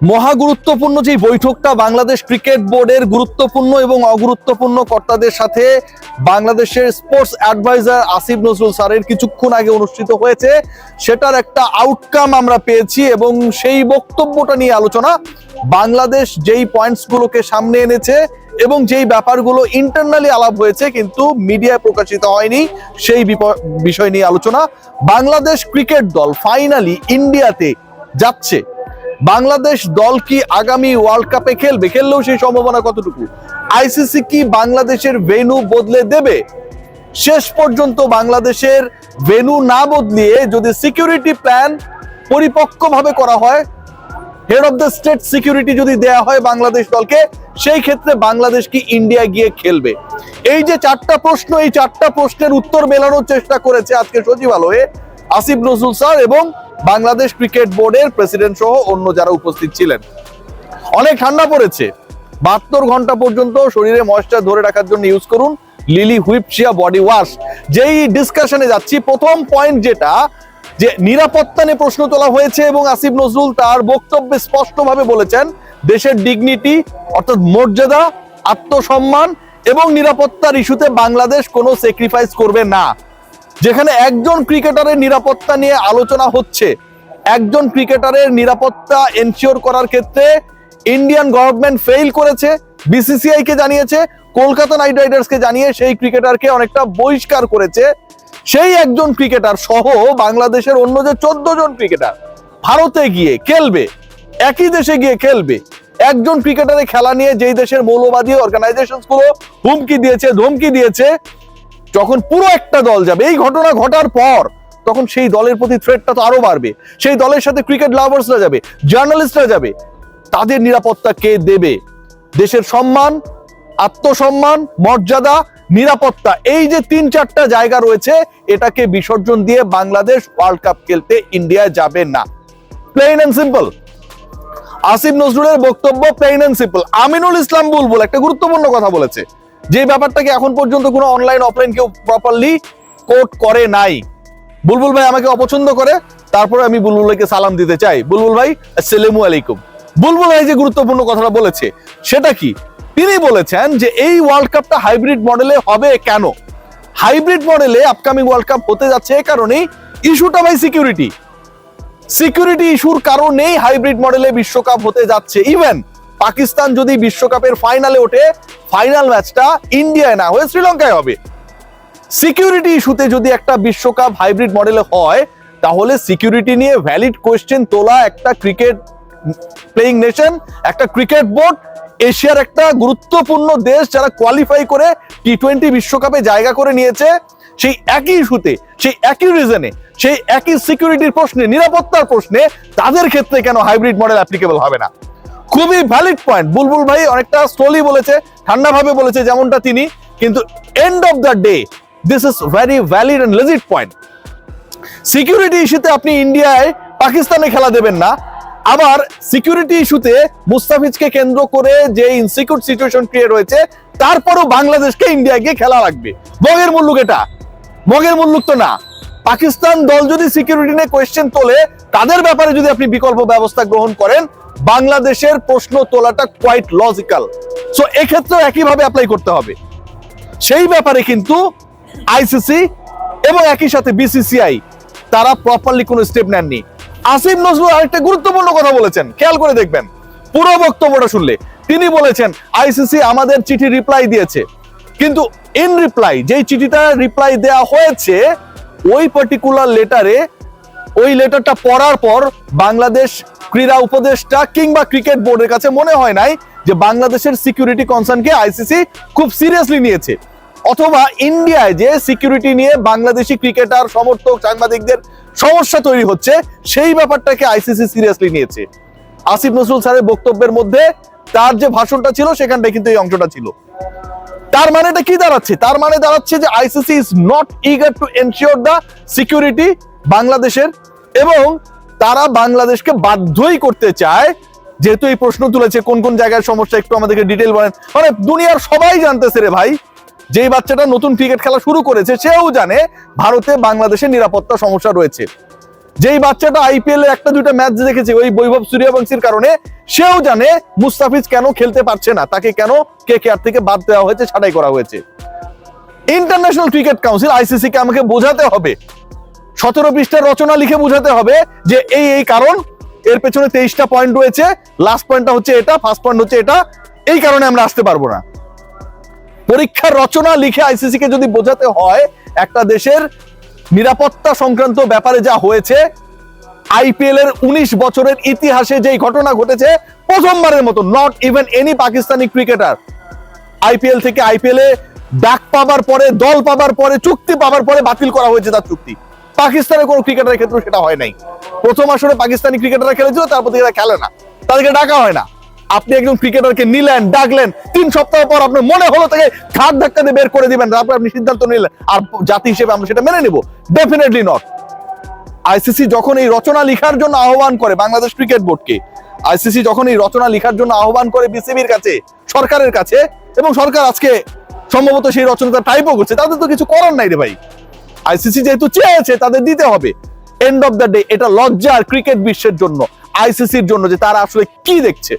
মহা গুরুত্বপূর্ণ যে বৈঠকটা বাংলাদেশ ক্রিকেট বোর্ডের গুরুত্বপূর্ণ এবং অগুরুত্বপূর্ণ কর্তাদের সাথে বাংলাদেশের স্পোর্টস অ্যাডভাইজার আসিফ নজরুল স্যারের কিছুক্ষণ আগে অনুষ্ঠিত হয়েছে, সেটার একটা আউটকাম আমরা পেয়েছি এবং সেই বক্তব্যটা নিয়ে আলোচনা। বাংলাদেশ যেই পয়েন্টসগুলোকে সামনে এনেছে এবং যেই ব্যাপারগুলো ইন্টারনালি আলাপ হয়েছে কিন্তু মিডিয়ায় প্রকাশিত হয়নি, সেই বিষয় নিয়ে আলোচনা। বাংলাদেশ ক্রিকেট দল ফাইনালি ইন্ডিয়াতে যাচ্ছে। বাংলাদেশ দল কি আগামী ওয়ার্ল্ড কাপে খেলবে? খেললেও সেই সম্ভাবনা কতটুকু? আইসিসি কি বাংলাদেশের ভেন্যু বদলে দেবে? শেষ পর্যন্ত বাংলাদেশের ভেন্যু না বদলিয়ে যদি সিকিউরিটি প্ল্যান পরিপক্কভাবে করা হয়, head of the state security যদি দেয়া হয় বাংলাদেশ দলকে, সেই ক্ষেত্রে বাংলাদেশ কি ইন্ডিয়া গিয়ে খেলবে? এই যে চারটা প্রশ্ন, এই চারটা প্রশ্নের উত্তর মেলানোর চেষ্টা করেছে আজকে সচিবালয়ে আসিফ নজরুল স্যার এবং বাংলাদেশ ক্রিকেট বোর্ডের প্রেসিডেন্ট সহ অন্য যারা উপস্থিত ছিলেন। অনেক ঠান্ডা পড়েছে, 72 ঘন্টা পর্যন্ত শরীরে ময়েশ্চার ধরে রাখার জন্য ইউজ করুন লিলি হুইপ শিয়া বডি ওয়াশ। যেই ডিসকাশনে যাচ্ছি, প্রথম পয়েন্ট যেটা, যে নিরাপত্তা নিয়ে প্রশ্ন তোলা হয়েছে এবং আসিফ নজরুল তার বক্তব্যে স্পষ্টভাবে বলেছেন দেশের ডিগনিটি অর্থাৎ মর্যাদা, আত্মসম্মান এবং নিরাপত্তার ইস্যুতে বাংলাদেশ কোনো স্যাক্রিফাইস করবে না। যেখানে একজন ক্রিকেটারের নিরাপত্তা নিয়ে আলোচনা হচ্ছে, একজন ক্রিকেটারের নিরাপত্তা এনশিওর করার ক্ষেত্রে ইন্ডিয়ান গভর্নমেন্ট ফেইল করেছে, বিসিসিআই কে জানিয়েছে, কলকাতা নাইট রাইডার্সকে জানিয়ে সেই ক্রিকেটারকে অনেকটা বহিষ্কার করেছে। সেই একজন ক্রিকেটার সহ বাংলাদেশের অন্য যে 14 জন ক্রিকেটার ভারতে গিয়ে খেলবে, একই দেশে গিয়ে খেলবে। একজন ক্রিকেটারের খেলা নিয়ে যেই দেশের মৌলবাদী অর্গানাইজেশন গুলো হুমকি দিয়েছে, ধমকি দিয়েছে, যখন পুরো একটা দল যাবে, এই ঘটনা ঘটার পর, তখন সেই দলের প্রতি থ্রেটটা তো আরো বাড়বে। সেই দলের সাথে ক্রিকেট লাভার্সরা যাবে, জার্নালিস্টরা যাবে, তাদের নিরাপত্তা কে দেবে? দেশের সম্মান, আত্মসম্মান, মর্যাদা, নিরাপত্তা, এই যে 3-4টা জায়গা রয়েছে, এটাকে বিসর্জন দিয়ে বাংলাদেশ ওয়ার্ল্ড কাপ খেলতে ইন্ডিয়া যাবে না। Plain and simple. আসিফ নজরুলের বক্তব্য plain and simple. Aminul Islam Bulbul একটা গুরুত্বপূর্ণ কথা বলেছে, যে ব্যাপারটাকে এখন পর্যন্ত কোনো অনলাইন অফলাইন কেউ প্রপারলি কোট করে নাই। বুলবুল ভাই আমাকে অপছন্দ করে, তারপরে আমি বুলবুল ভাইকে সালাম দিতে চাই। বুলবুল ভাই, আসসালামু আলাইকুম। বুলবুল ভাই যে গুরুত্বপূর্ণ কথাটা বলেছে সেটা কি? তিনি বলেছেন যে এই ওয়ার্ল্ড কাপটা হাইব্রিড মডেলে হবে। কেন হাইব্রিড মডেলে আপকামিং ওয়ার্ল্ড কাপ হতে যাচ্ছে? এই কারণেই, ইস্যুটা ভাই সিকিউরিটি। সিকিউরিটি ইস্যুর কারণেই হাইব্রিড মডেলে বিশ্বকাপ হতে যাচ্ছে। ইভেন পাকিস্তান যদি বিশ্বকাপের ফাইনালে ওঠে, ফাইনাল ম্যাচটা ইন্ডিয়ায় না হয়ে শ্রীলঙ্কায় হবে। সিকিউরিটি ইস্যুতে যদি একটা বিশ্বকাপ হাইব্রিড মডেলে হয়, তাহলে সিকিউরিটি নিয়ে ভ্যালিড কোয়েশ্চেন তোলা একটা ক্রিকেট প্লেইং নেশন, একটা ক্রিকেট বোর্ড, এশিয়ার একটা গুরুত্বপূর্ণ দেশ যারা কোয়ালিফাই করে টি20 বিশ্বকাপে জায়গা করে নিয়েছে, সেই একই ইস্যুতে, সেই একই রিজনে, সেই একই সিকিউরিটির প্রশ্নে, নিরাপত্তার প্রশ্নে, তাদের ক্ষেত্রে কেন হাইব্রিড মডেল অ্যাপ্লিকেবল হবে না? খুবই ভ্যালিড পয়েন্ট। বুলবুল ভাই অনেকটা স্লোলি বলেছে, ঠান্ডাভাবে বলেছে যেমনটা তিনি, কিন্তু end of the day this is very valid and legit point. Security ইস্যুতে আপনি ইন্ডিয়ায় পাকিস্তানে খেলা দেবেন না, আবার সিকিউরিটি ইস্যুতে মুস্তাফিজকে কেন্দ্র করে যে ইনসিকিউর সিচুয়েশন ক্রিয়েট হয়েছে, তারপরও বাংলাদেশকে ইন্ডিয়ায় গিয়ে খেলা লাগবে। মগের মুল্লুক এটা, মগের মুল্লুক তো না। পাকিস্তান দল যদি সিকিউরিটি নিয়ে কোয়েশ্চেন তোলে, তাদের ব্যাপারে যদি আপনি বিকল্প ব্যবস্থা গ্রহণ করেন, বাংলাদেশের প্রশ্ন তোলাটা কোয়াইট লজিক্যাল। সো এক্ষেত্রে একইভাবে অ্যাপ্লাই করতে হবে। সেই ব্যাপারে কিন্তু আইসিসি এবং একই সাথে বিসিসিআই তারা প্রপারলি কোনো স্টেপ নেননি। আসিফ নজরুল আরেকটা গুরুত্বপূর্ণ কথা বলেছেন, খেয়াল করে দেখবেন পুরো বক্তব্যটা শুনলে। তিনি বলেছেন আইসিসি আমাদের চিঠি রিপ্লাই দিয়েছে, কিন্তু ইন রিপ্লাই যেই চিঠিটা রিপ্লাই দেয়া হয়েছে, ওই পার্টিকুলার লেটারে, ওই লেটারটা পড়ার পর বাংলাদেশ ক্রীড়া উপদেষ্টা কিংবা ক্রিকেট বোর্ডের কাছে মনে হয় নাই যে বাংলাদেশের সিকিউরিটি কনসার্নকে আইসিসি খুব সিরিয়াসলি নিয়েছে, অথবা ইন্ডিয়ায় যে সিকিউরিটি নিয়ে বাংলাদেশি ক্রিকেটার, সমর্থক, সাংবাদিকদের সমস্যা তৈরি হচ্ছে, সেই ব্যাপারটাকে আইসিসি সিরিয়াসলি নিয়েছে। আসিফ নজরুল স্যারের বক্তব্যের মধ্যে তার যে ভাষণটা ছিল, সেখানটায় কিন্তু এই অংশটা ছিল। তার মানেটা কি দাঁড়াচ্ছে? তার মানে দাঁড়াচ্ছে যে ICC is not eager to ensure the security বাংলাদেশের, এবং তারা বাংলাদেশকে বাধ্যই করতে চায়। যেহেতু এই প্রশ্ন তুলেছে কোন কোন জায়গায় সমস্যা, একটু আমাদেরকে ডিটেল বলেন। মানে দুনিয়ার সবাই জানতেছে রে ভাই, যেই বাচ্চাটা নতুন ক্রিকেট খেলা শুরু করেছে সেও জানে ভারতে বাংলাদেশের নিরাপত্তা সমস্যা রয়েছে। যেই বাচ্চাটা আইপিএল এর একটা দুইটা ম্যাচ দেখেছে ওই বৈভব সূর্যবংশীর কারণে, সেও জানে মুস্তাফিজ কেন খেলতে পারছে না, তাকে কেন কেকেআর থেকে বাদ দেওয়া হয়েছে, ছাঁটাই করা হয়েছে। ইন্টারন্যাশনাল ক্রিকেট কাউন্সিল আইসিসি কে আমাকে বোঝাতে হবে, 17 পৃষ্ঠার রচনা লিখে বোঝাতে হবে যে এই কারণ, এর পেছনে 23টা পয়েন্ট রয়েছে, লাস্ট পয়েন্টটা হচ্ছে এটা, ফার্স্ট পয়েন্ট হচ্ছে এটা, এই কারণে আমরা আসতে পারবো না। পরীক্ষার রচনা লিখে আইসিসি কে যদি বোঝাতে হয় একটা দেশের নিরাপত্তা সংক্রান্ত ব্যাপারে যা হয়েছে, আইপিএল এর 19 বছরের ইতিহাসে যেই ঘটনা ঘটেছে, প্রথমবারের মতো not even any Pakistani cricketer IPL থেকে আইপিএল এ ডাক পাবার পরে, দল পাবার পরে, চুক্তি পাবার পরে বাতিল করা হয়েছে তার চুক্তি। পাকিস্তানের কোনো ক্রিকেটারের ক্ষেত্রে সেটা হয় নাই। প্রথম আসরে পাকিস্তানি ক্রিকেটাররা খেলেছিল, তারপর থেকে খেলে না, তাদেরকে ডাকা হয় না। আপনি একজন ক্রিকেটারকে নিলেন, ডাকলেন, 3 সপ্তাহ পর আপনার মনে হলো তাকে ঘাট ধাক্কা দিয়ে বের করে দিবেন, তারপর আপনি সিদ্ধান্ত নিলেন, আর জাতি হিসেবে আমরা সেটা মেনে নিব? Definitely not. আইসিসি যখন এই রচনা লিখার জন্য আহ্বান করে বাংলাদেশ ক্রিকেট বোর্ডকে, আইসিসি যখন এই রচনা লিখার জন্য আহ্বান করে বিসিবির কাছে, সরকারের কাছে, এবং সরকার আজকে সম্ভবত সেই রচনাটা টাইপও করছে, তাদের তো কিছু করার নাই রে ভাই। আইসিসি যেহেতু চেয়েছে তাদের দিতে হবে। এন্ড অফ দ্য ডে এটা লজ্জার ক্রিকেট বিশ্বের জন্য, আইসিসির জন্য, যে তারা আসলে কি দেখছে।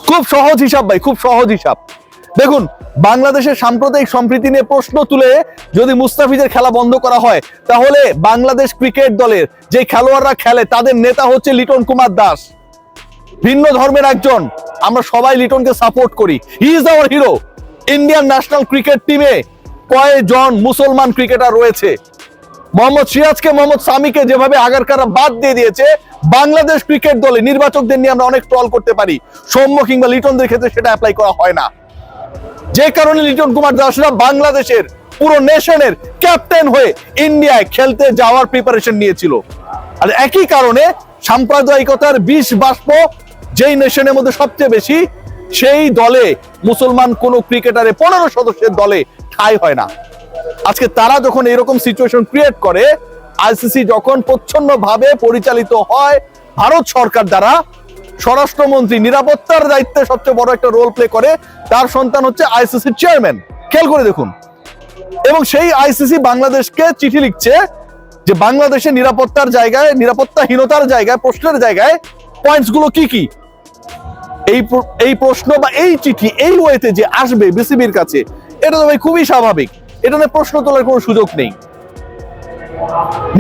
খুব সহজ হিসাব ভাই, খুব সহজ হিসাব। দেখুন, বাংলাদেশের সাম্প্রদায়িক সম্প্রীতি নিয়ে প্রশ্ন তুলে যদি মুস্তাফিজের খেলা বন্ধ করা হয়, তাহলে বাংলাদেশ ক্রিকেট দলের যে খেলোয়াড়রা খেলে তাদের নেতা হচ্ছে লিটন কুমার দাস, ভিন্ন ধর্মের একজন। আমরা সবাই লিটনকে সাপোর্ট করি, he is our hero. Indian national cricket টিমে কয়েকজন মুসলমান ক্রিকেটার রয়েছে। মোহাম্মদ সিরাজকে, মোহাম্মদ সামিকে যেভাবে আগারকাররা বাদ দিয়ে দিয়েছে, বাংলাদেশ ক্রিকেট দলে নির্বাচকদের নিয়ে আমরা অনেক ট্রল করতে পারি, সৌম্য কিংবা লিটনদের ক্ষেত্রে সেটা অ্যাপ্লাই করা হয় না। যে কারণে লিটন কুমার দাসরা বাংলাদেশের পুরো নেশনের ক্যাপ্টেন হয়ে ইন্ডিয়ায় খেলতে যাওয়ার প্রিপারেশন নিয়েছিল। আর একই কারণে সাম্প্রদায়িকতার বিষ বাষ্প যেই নেশনের মধ্যে সবচেয়ে বেশি, সেই দলে মুসলমান কোন ক্রিকেটারে 15 সদস্যের দলে ঠাঁই হয় না। আজকে তারা যখন এরকম সিচুয়েশন ক্রিয়েট করে, আইসিসি যখন প্রচ্ছন্নভাবে পরিচালিত হয় ভারত সরকার দ্বারা, স্বরাষ্ট্রমন্ত্রী নিরাপত্তার দায়িত্বে সবচেয়ে বড় একটা রোল প্লে করে, তার সন্তান হচ্ছে আইসিসির চেয়ারম্যান, খেয়াল করে দেখুন। এবং সেই আইসিসি বাংলাদেশকে চিঠি লিখছে যে বাংলাদেশের নিরাপত্তার জায়গায়, নিরাপত্তাহীনতার জায়গায়, প্রশ্নের জায়গায় পয়েন্টস গুলো কি কি। এই প্রশ্ন বা এই চিঠি এই ওয়েতে যে আসবে বিসিবির কাছে, এটা তো ভাই খুবই স্বাভাবিক, এটা নিয়ে প্রশ্ন তোলার কোনো সুযোগ নেই।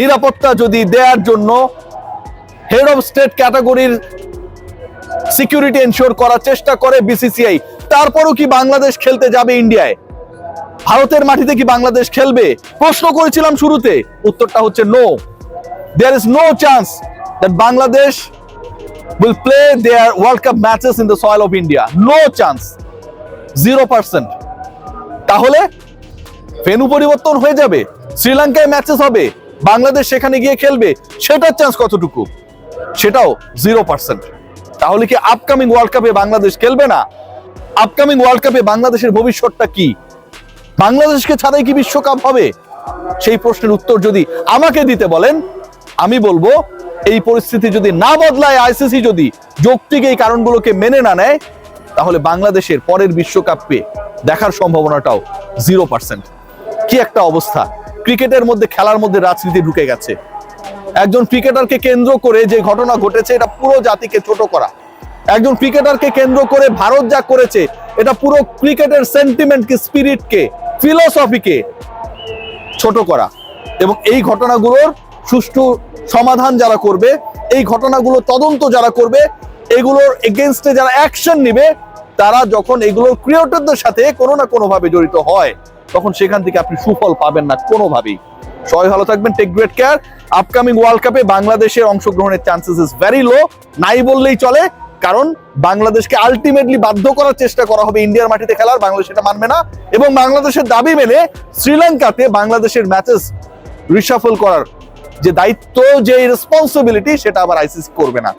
নিরাপত্তা যদি দেওয়ার জন্য হেড অফ স্টেট ক্যাটাগরির সিকিউরিটি এনশিওর করার চেষ্টা করে বিসিসিআই, তারপরও কি বাংলাদেশ খেলতে যাবে ইন্ডিয়ায়? ভারতের মাটিতে কি বাংলাদেশ খেলবে? প্রশ্ন করেছিলাম শুরুতে, উত্তরটা হচ্ছে no. There is no chance that Bangladesh will play their World Cup matches in the soil of India. No chance. 0%. তাহলে ভেন্যু পরিবর্তন হয়ে যাবে, শ্রীলঙ্কায় ম্যাচেস হবে, বাংলাদেশ সেখানে গিয়ে খেলবে, সেটার চান্স কতটুকু? সেটাও 0%। তাহলে কি আপকামিং ওয়ার্ল্ড কাপে বাংলাদেশ খেলবে না? আপকামিং ওয়ার্ল্ড কাপে বাংলাদেশের ভবিষ্যৎটা কি? বাংলাদেশকে ছাড়াই কি বিশ্বকাপ হবে? সেই প্রশ্নের উত্তর যদি আমাকে দিতে বলেন, আমি বলবো এই পরিস্থিতি যদি না বদলায়, আইসিসি যদি যৌক্তিক এই কারণগুলোকে মেনে না নেয়, তাহলে বাংলাদেশের পরের বিশ্বকাপে দেখার সম্ভাবনাটাও 0%। কি একটা অবস্থা! ক্রিকেটের মধ্যে, খেলার মধ্যে রাজনীতি ঢুকে গেছে। একজন ক্রিকেটারকে কেন্দ্র করে যে ঘটনা ঘটেছে, এটা পুরো জাতিকে ছোট করা। একজন ক্রিকেটারকে কেন্দ্র করে ভারত যা করেছে, এটা পুরো ক্রিকেটের সেন্টিমেন্টকে, স্পিরিটকে, ফিলোসফিকে ছোট করা। এবং এই ঘটনাগুলোর সুষ্ঠু সমাধান যারা করবে, এই ঘটনাগুলো তদন্ত যারা করবে, এগুলোর এগেইনস্টে যারা অ্যাকশন নেবে, তারা যখন এগুলোর ক্রিয়েটরদের সাথে কোনো না কোনো ভাবে জড়িত হয়, তখন সেখান থেকে আপনি সুফল পাবেন না কোনোভাবেই। সবাই ভালো থাকবেন, take great care. Upcoming world কাপে বাংলাদেশের অংশগ্রহণের চান্সেস ইজ ভেরি লো, নাই বললেই চলে। কারণ বাংলাদেশকে আলটিমেটলি বাধ্য করার চেষ্টা করা হবে ইন্ডিয়ার মাটিতে খেলার, বাংলাদেশ এটা মানবে না। এবং বাংলাদেশের দাবি মেনে শ্রীলঙ্কাতে বাংলাদেশের ম্যাচেস রিশাফল করার যে দায়িত্ব, যে রেসপন্সিবিলিটি, সেটা আবার আইসিসি করবে না।